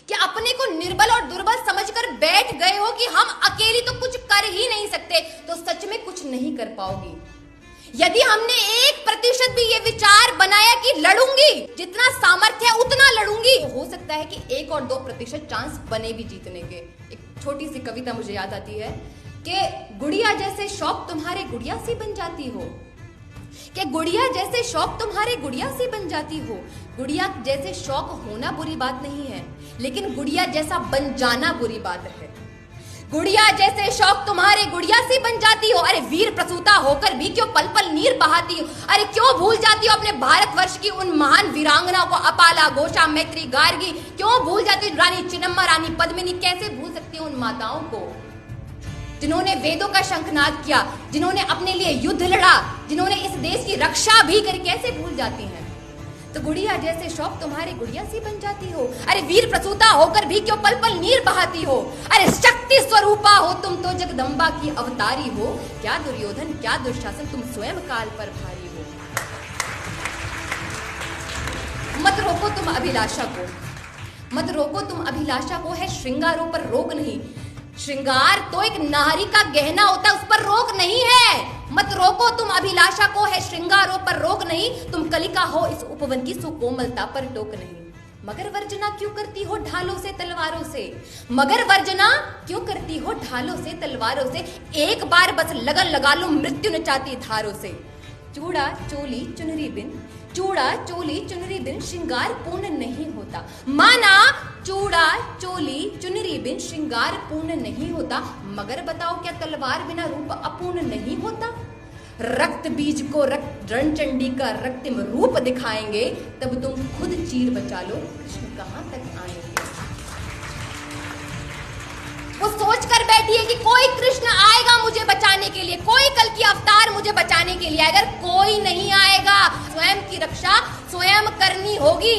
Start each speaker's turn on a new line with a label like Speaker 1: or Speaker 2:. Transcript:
Speaker 1: कि अपने को निर्बल और दुर्बल समझकर बैठ गए हो कि हम अकेली तो कुछ कर ही नहीं सकते, तो सच में कुछ नहीं कर पाओगी। यदि हमने 1% भी ये विचार बनाया कि लड़ूंगी, जितना सामर्थ्य है उतना लड़ूंगी, तो हो सकता है कि 1 और 2% चांस बने भी जीतने के। एक छोटी सी कविता मुझे याद आती है कि गुड़िया जैसे शौक तुम्हारे गुड़िया सी बन जाती हो, कि गुड़िया जैसे शौक तुम्हारे गुड़िया सी बन जाती हो। गुड़िया जैसे शौक होना बुरी बात नहीं है, लेकिन गुड़िया जैसा बन जाना बुरी बात है। गुड़िया जैसे शौक तुम्हारे गुड़िया सी बन जाती हो। अरे वीर प्रसूता होकर भी क्यों पल पल नीर बहाती हो। अरे क्यों भूल जाती हो अपने भारतवर्ष की उन महान वीरांगनाओं को, अपाला, घोषा, मैत्री, गार्गी। क्यों भूल जाती हो रानी चिन्नम्मा, रानी पद्मिनी। कैसे भूल सकती हो उन माताओं को जिन्होंने वेदों का शंखनाद किया, जिन्होंने अपने लिए युद्ध लड़ा, जिन्होंने इस देश की रक्षा भी करी। कैसे भूल जाती हैं। तो गुड़िया जैसे शौक तुम्हारे गुड़िया सी बन जाती हो। अरे वीर प्रसूता होकर भी क्यों पल पल नीर बहाती हो। अरे शक्ति स्वरूपा हो तुम तो जगदम्बा की अवतारी हो। क्या दुर्योधन क्या दुशासन, तुम स्वयं काल पर भारी हो। मत रोको तुम अभिलाषा को, मत रोको तुम अभिलाषा को, है श्रृंगारों पर रोक नहीं। श्रृंगार तो एक नारी का गहना होता है, उस पर रोक नहीं है। मत रोको तुम अभिलाषा को, है श्रृंगारों पर रोक नहीं। तुम कलिका हो इस उपवन की सुकोमलता पर टोक नहीं। मगर वर्जना क्यों करती हो ढालों से तलवारों से, मगर वर्जना क्यों करती हो ढालों से तलवारों से। एक बार बस लगन लगा लो मृत्यु नचाती धारों से। चूड़ा चोली चुनरी बिन, चूड़ा चोली चुनरी बिन श्रृंगार पूर्ण नहीं होता। माना चूड़ा चोली चुनरी बिन श्रृंगार पूर्ण नहीं होता, मगर बताओ क्या तलवार बिना रूप अपूर्ण नहीं होता। रक्त बीज को रक्त रणचंडी का रक्तिम रूप दिखाएंगे, तब तुम खुद चीर बचा लो कृष्ण कहां तक आएंगे। वो सोच कर बैठी है कि कोई कृष्ण आएगा मुझे बचाने के लिए, कोई कल की अवतार मुझे बचाने के लिए। अगर कोई नहीं आएगा, स्वयं की रक्षा स्वयं करनी होगी।